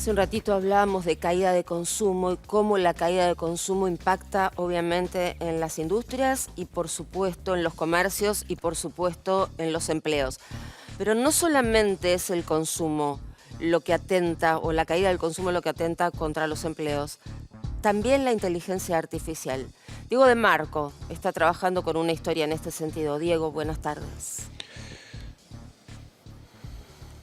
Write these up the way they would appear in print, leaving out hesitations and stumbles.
Hace un ratito hablábamos de caída de consumo y cómo la caída de consumo impacta obviamente en las industrias y por supuesto en los comercios y por supuesto en los empleos. Pero no solamente es el consumo lo que atenta, o la caída del consumo lo que atenta contra los empleos, también la inteligencia artificial. Diego de Marco está trabajando con una historia en este sentido. Diego, buenas tardes.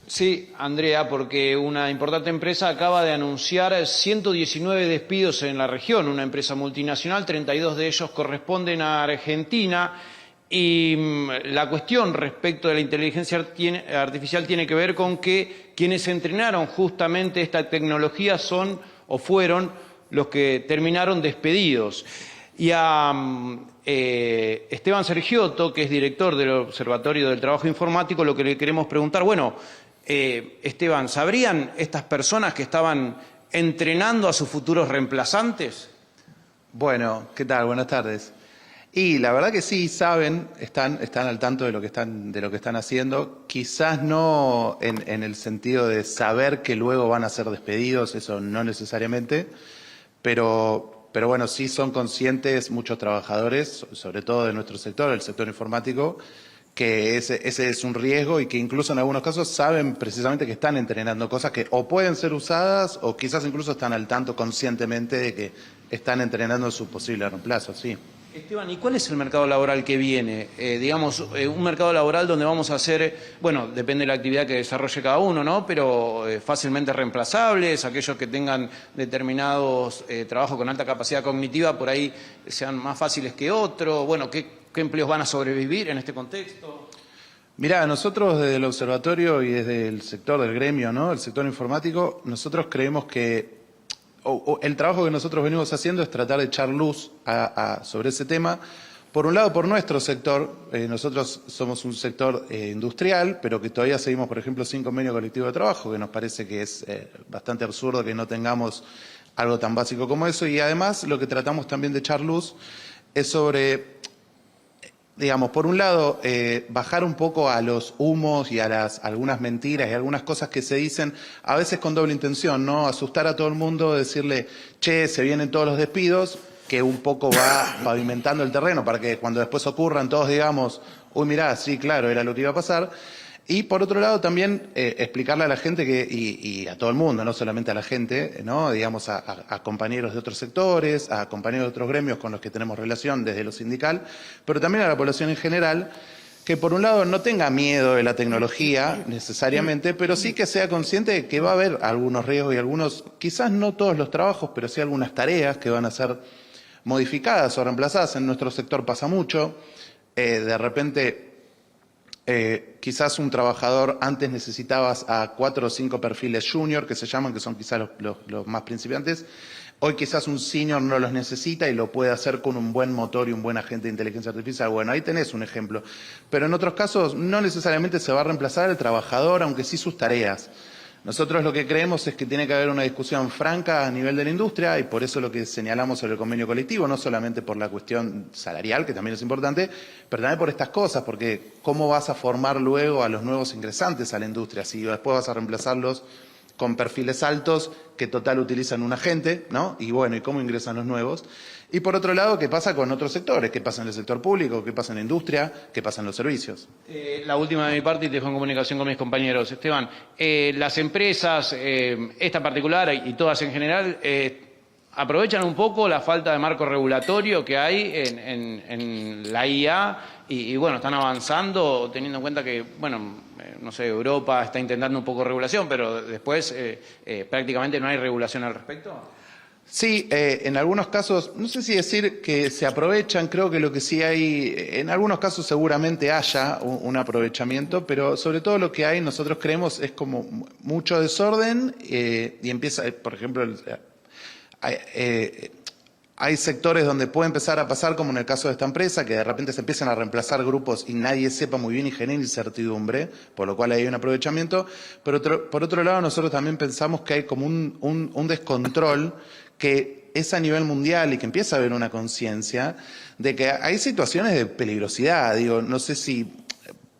Sí, Andrea, porque una importante empresa acaba de anunciar 119 despidos en la región, una empresa multinacional, 32 de ellos corresponden a Argentina. Y la cuestión respecto de la inteligencia artificial tiene que ver con que quienes entrenaron justamente esta tecnología son o fueron los que terminaron despedidos. Y a Esteban Sergiotto, que es director del Observatorio del Trabajo Informático, lo que le queremos preguntar, bueno, Esteban, ¿sabrían estas personas que estaban entrenando a sus futuros reemplazantes? Bueno, ¿qué tal? Buenas tardes. Y la verdad que sí, saben, están al tanto de lo que están haciendo. Quizás no en el sentido de saber que luego van a ser despedidos, eso no necesariamente, pero bueno, sí son conscientes muchos trabajadores, sobre todo de nuestro sector, el sector informático, que ese es un riesgo y que incluso en algunos casos saben precisamente que están entrenando cosas que o pueden ser usadas o quizás incluso están al tanto conscientemente de que están entrenando su posible reemplazo, sí. Esteban, ¿y cuál es el mercado laboral que viene? Un mercado laboral donde vamos a hacer, bueno, depende de la actividad que desarrolle cada uno, ¿no? Pero fácilmente reemplazables, aquellos que tengan determinados trabajos con alta capacidad cognitiva, por ahí sean más fáciles que otros. Bueno, ¿qué empleos van a sobrevivir en este contexto? Mirá, nosotros desde el observatorio y desde el sector del gremio, ¿no? El sector informático, nosotros creemos que el trabajo que nosotros venimos haciendo es tratar de echar luz sobre ese tema. Por un lado, por nuestro sector, nosotros somos un sector industrial, pero que todavía seguimos, por ejemplo, sin convenio colectivo de trabajo, que nos parece que es bastante absurdo que no tengamos algo tan básico como eso. Y además, lo que tratamos también de echar luz es sobre, digamos, por un lado, bajar un poco a los humos y a algunas mentiras y algunas cosas que se dicen, a veces con doble intención, ¿no? Asustar a todo el mundo, decirle, che, se vienen todos los despidos, que un poco va pavimentando el terreno para que cuando después ocurran todos digamos, uy, mirá, sí, claro, era lo que iba a pasar. Y por otro lado también explicarle a la gente y a todo el mundo, no solamente a la gente, ¿no? Digamos a compañeros de otros sectores, a compañeros de otros gremios con los que tenemos relación desde lo sindical, pero también a la población en general, que por un lado no tenga miedo de la tecnología necesariamente, pero sí que sea consciente de que va a haber algunos riesgos y algunos, quizás no todos los trabajos, pero sí algunas tareas que van a ser modificadas o reemplazadas. En nuestro sector pasa mucho, de repente quizás un trabajador antes necesitabas a 4 o 5 perfiles junior que se llaman, que son quizás los más principiantes. Hoy quizás un senior no los necesita y lo puede hacer con un buen motor y un buen agente de inteligencia artificial. Bueno, ahí tenés un ejemplo. Pero en otros casos no necesariamente se va a reemplazar al trabajador, aunque sí sus tareas. Nosotros lo que creemos es que tiene que haber una discusión franca a nivel de la industria y por eso lo que señalamos sobre el convenio colectivo, no solamente por la cuestión salarial, que también es importante, pero también por estas cosas, porque cómo vas a formar luego a los nuevos ingresantes a la industria, si después vas a reemplazarlos con perfiles altos que total utilizan un agente, ¿no? Y bueno, ¿y cómo ingresan los nuevos? Y por otro lado, ¿qué pasa con otros sectores? ¿Qué pasa en el sector público? ¿Qué pasa en la industria? ¿Qué pasa en los servicios? La última de mi parte y te dejo en comunicación con mis compañeros. Esteban, las empresas, esta particular y todas en general, aprovechan un poco la falta de marco regulatorio que hay en la IA y bueno, están avanzando teniendo en cuenta que, bueno, no sé, Europa está intentando un poco de regulación, pero después prácticamente no hay regulación al respecto. Sí, en algunos casos, no sé si decir que se aprovechan, creo que lo que sí hay, en algunos casos seguramente haya un aprovechamiento, pero sobre todo lo que hay, nosotros creemos, es como mucho desorden y empieza, por ejemplo, hay sectores donde puede empezar a pasar, como en el caso de esta empresa, que de repente se empiezan a reemplazar grupos y nadie sepa muy bien y genera incertidumbre, por lo cual hay un aprovechamiento. Pero por otro lado, nosotros también pensamos que hay como un descontrol que es a nivel mundial y que empieza a haber una conciencia de que hay situaciones de peligrosidad. Digo, no sé si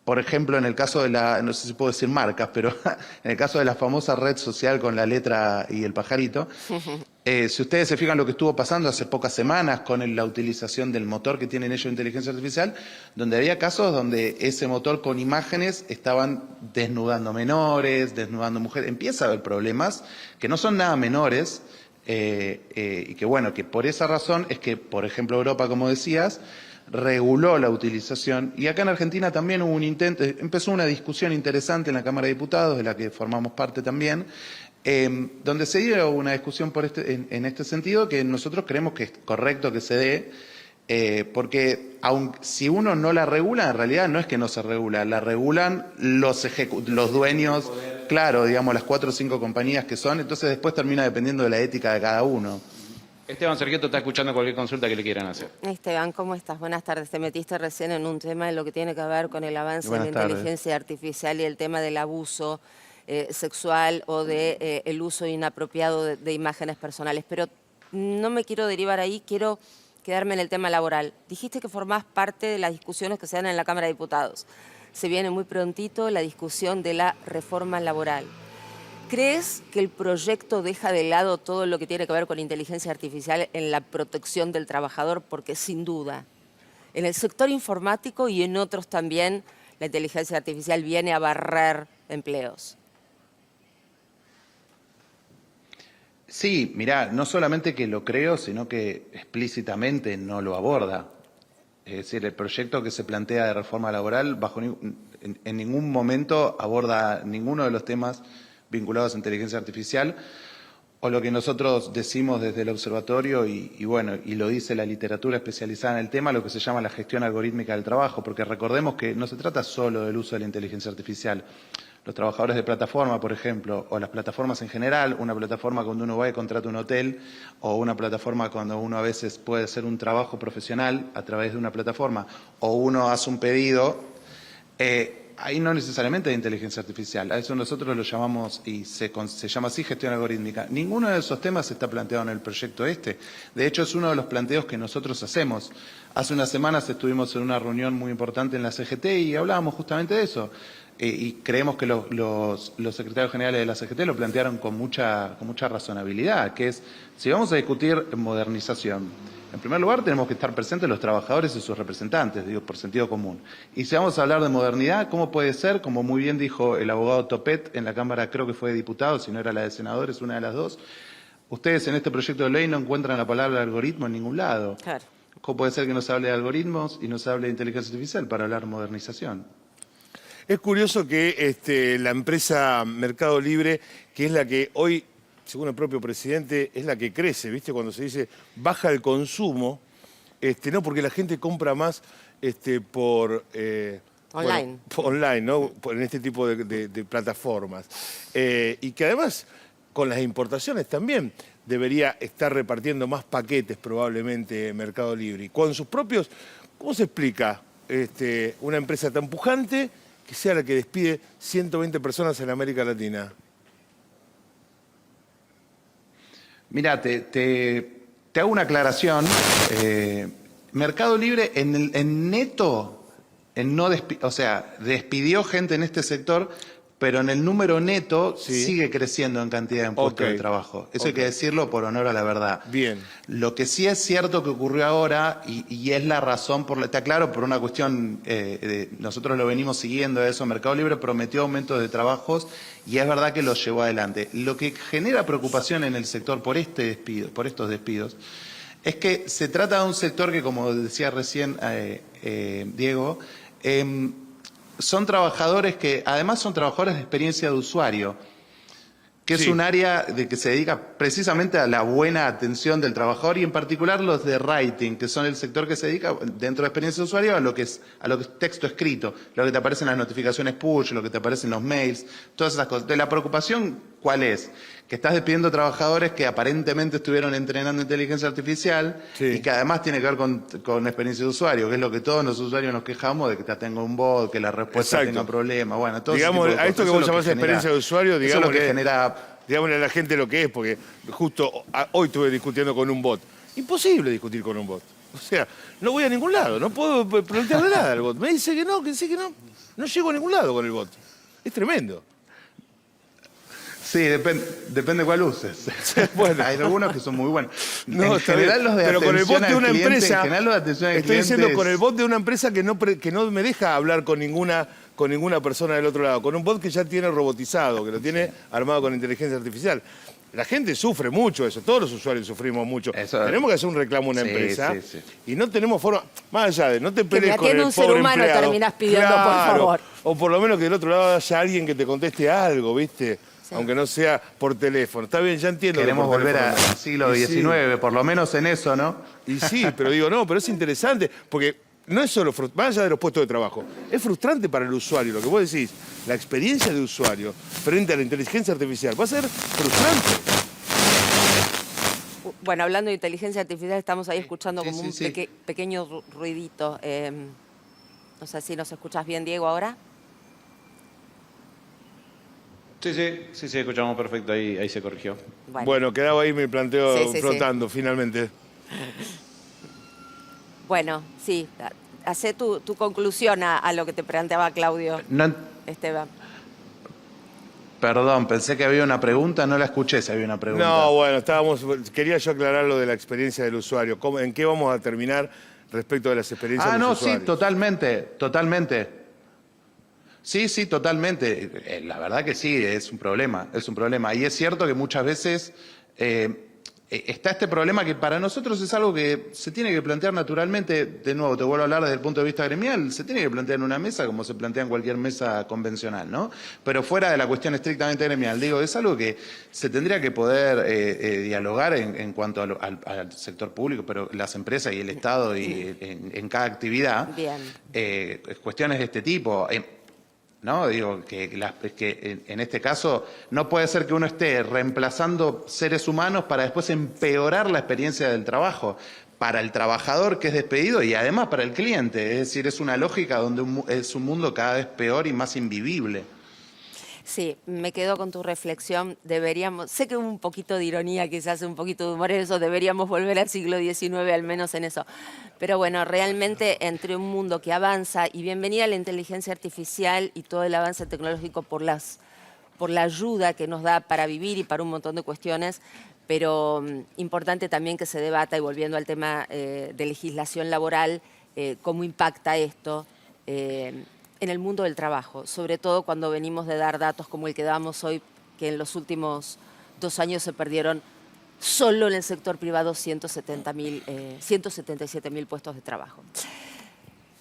por ejemplo, en el caso de no sé si puedo decir marcas, pero en el caso de la famosa red social con la letra y el pajarito, si ustedes se fijan lo que estuvo pasando hace pocas semanas con la utilización del motor que tienen ellos de inteligencia artificial, donde había casos donde ese motor con imágenes estaban desnudando menores, desnudando mujeres. Empieza a haber problemas que no son nada menores y que bueno, que por esa razón es que, por ejemplo, Europa, como decías, reguló la utilización y acá en Argentina también hubo un intento, empezó una discusión interesante en la Cámara de Diputados, de la que formamos parte también, donde se dio una discusión en este sentido que nosotros creemos que es correcto que se dé, porque si uno no la regula, en realidad no es que no se regula, la regulan los dueños, claro, digamos las 4 o 5 compañías que son, entonces después termina dependiendo de la ética de cada uno. Esteban Sergieto está escuchando cualquier consulta que le quieran hacer. Esteban, ¿cómo estás? Buenas tardes. Te metiste recién en un tema de lo que tiene que ver con el avance de la inteligencia artificial y el tema del abuso sexual o de el uso inapropiado de imágenes personales. Pero no me quiero derivar ahí, quiero quedarme en el tema laboral. Dijiste que formás parte de las discusiones que se dan en la Cámara de Diputados. Se viene muy prontito la discusión de la reforma laboral. ¿Crees que el proyecto deja de lado todo lo que tiene que ver con inteligencia artificial en la protección del trabajador? Porque sin duda, en el sector informático y en otros también, la inteligencia artificial viene a barrer empleos. Sí, mirá, no solamente que lo creo, sino que explícitamente no lo aborda. Es decir, el proyecto que se plantea de reforma laboral en ningún momento aborda ninguno de los temas vinculados a inteligencia artificial, o lo que nosotros decimos desde el observatorio, y bueno, y lo dice la literatura especializada en el tema, lo que se llama la gestión algorítmica del trabajo, porque recordemos que no se trata solo del uso de la inteligencia artificial. Los trabajadores de plataforma, por ejemplo, o las plataformas en general, una plataforma cuando uno va y contrata un hotel, o una plataforma cuando uno a veces puede hacer un trabajo profesional a través de una plataforma, o uno hace un pedido, ahí no necesariamente hay inteligencia artificial, a eso nosotros lo llamamos, y se llama así, gestión algorítmica. Ninguno de esos temas está planteado en el proyecto este. De hecho, es uno de los planteos que nosotros hacemos. Hace unas semanas estuvimos en una reunión muy importante en la CGT y hablábamos justamente de eso. Y creemos que los secretarios generales de la CGT lo plantearon con mucha razonabilidad, que es, si vamos a discutir modernización, en primer lugar tenemos que estar presentes los trabajadores y sus representantes, digo, por sentido común. Y si vamos a hablar de modernidad, ¿cómo puede ser? Como muy bien dijo el abogado Topet en la Cámara, creo que fue de Diputados, si no era la de Senadores, una de las dos, ustedes en este proyecto de ley no encuentran la palabra algoritmo en ningún lado. Claro. ¿Cómo puede ser que no se hable de algoritmos y no se hable de inteligencia artificial para hablar de modernización? Es curioso que la empresa Mercado Libre, que es la que hoy, según el propio presidente, es la que crece, ¿viste? Cuando se dice baja el consumo, no porque la gente compra más por... Online. Online, ¿no? En este tipo de plataformas. Y que además, con las importaciones también, debería estar repartiendo más paquetes probablemente Mercado Libre. Y con sus propios... ¿Cómo se explica una empresa tan pujante que sea la que despide 120 personas en América Latina? Mira, te hago una aclaración. Mercado Libre en neto, despidió gente en este sector, pero en el número neto sigue creciendo en cantidad de puestos de trabajo. Eso hay que decirlo por honor a la verdad. Bien. Lo que sí es cierto que ocurrió ahora, y es la razón, te aclaro, por una cuestión, nosotros lo venimos siguiendo eso, Mercado Libre prometió aumentos de trabajos y es verdad que los llevó adelante. Lo que genera preocupación en el sector por estos despidos, es que se trata de un sector que, como decía recién Diego, son trabajadores que además son trabajadores de experiencia de usuario, que es un área que se dedica precisamente a la buena atención del trabajador y en particular los de writing, que son el sector que se dedica dentro de experiencia de usuario a lo que es texto escrito, lo que te aparecen las notificaciones push, lo que te aparecen los mails, todas esas cosas. De la preocupación, ¿cuál es? Que estás despidiendo trabajadores que aparentemente estuvieron entrenando inteligencia artificial y que además tiene que ver con experiencia de usuario, que es lo que todos los usuarios nos quejamos de que te tenga un bot, que la respuesta tenga problemas. Bueno, todo digamos, a esto que vos llamás experiencia de usuario, digamos, eso es lo que genera... Digámosle a la gente lo que es, porque justo hoy estuve discutiendo con un bot. Imposible discutir con un bot. O sea, no voy a ningún lado, no puedo plantearle nada al bot. Me dice que no, que sí, que no. No llego a ningún lado con el bot. Es tremendo. Sí, depende cuál uses. Bueno. Hay algunos que son muy buenos. No, en general los de pero con el bot atención de al una cliente, empresa, en general los de atención al estoy cliente diciendo con el bot de una empresa que no me deja hablar con ninguna persona del otro lado, con un bot que ya tiene robotizado, que lo tiene armado con inteligencia artificial. La gente sufre mucho eso, todos los usuarios sufrimos mucho. Eso, tenemos que hacer un reclamo a una empresa sí. y no tenemos forma, más allá de no te pelees con el atienda un ser pobre humano, empleado, terminás pidiendo, por favor. O por lo menos que del otro lado haya alguien que te conteste algo, ¿viste? Sí. Aunque no sea por teléfono. Está bien, ya entiendo. Queremos que por volver teléfono no. al siglo Y XIX, por lo menos en eso, ¿no? Y sí, pero digo, no, pero es interesante, porque no es solo, más allá de los puestos de trabajo, es frustrante para el usuario, lo que vos decís, la experiencia de usuario frente a la inteligencia artificial va a ser frustrante. Bueno, hablando de inteligencia artificial, estamos ahí escuchando como un sí. pequeño ruidito. No sé si nos escuchas bien, Diego, ahora. Sí, escuchamos perfecto, ahí se corrigió. Bueno, quedaba ahí mi planteo Sí. flotando, finalmente. Bueno, sí, hacé tu conclusión a lo que te planteaba Claudio, No, Esteban. perdón, pensé que había una pregunta, no la escuché si había una pregunta. No, bueno, quería yo aclarar lo de la experiencia del usuario. ¿En qué vamos a terminar respecto de las experiencias de los usuarios? Sí, totalmente. Sí, totalmente. La verdad que sí, es un problema. Y es cierto que muchas veces está este problema que para nosotros es algo que se tiene que plantear naturalmente. De nuevo, te vuelvo a hablar desde el punto de vista gremial. Se tiene que plantear en una mesa como se plantea en cualquier mesa convencional, ¿no? Pero fuera de la cuestión estrictamente gremial, digo, es algo que se tendría que poder dialogar en cuanto al sector público, pero las empresas y el Estado y en cada actividad. Bien. Cuestiones de este tipo. ¿No? Digo, que en este caso no puede ser que uno esté reemplazando seres humanos para después empeorar la experiencia del trabajo para el trabajador que es despedido y además para el cliente. Es decir, es una lógica donde es un mundo cada vez peor y más invivible. Sí, me quedo con tu reflexión. Sé que un poquito de ironía, quizás un poquito de humor en eso, deberíamos volver al siglo XIX, al menos en eso. Pero bueno, realmente entre un mundo que avanza, y bienvenida a la inteligencia artificial y todo el avance tecnológico por la ayuda que nos da para vivir y para un montón de cuestiones, pero importante también que se debata, y volviendo al tema de legislación laboral, cómo impacta esto en el mundo del trabajo, sobre todo cuando venimos de dar datos como el que damos hoy, que en los últimos 2 años se perdieron solo en el sector privado 177.000 puestos de trabajo.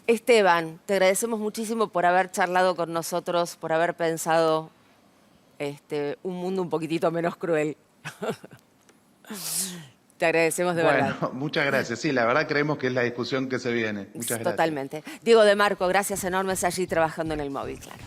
Esteban, te agradecemos muchísimo por haber charlado con nosotros, por haber pensado un mundo un poquitito menos cruel. Te agradecemos de verdad. Bueno, muchas gracias. Sí, la verdad creemos que es la discusión que se viene. Muchas gracias. Totalmente. Diego de Marco, gracias enormes allí trabajando en el móvil, claro.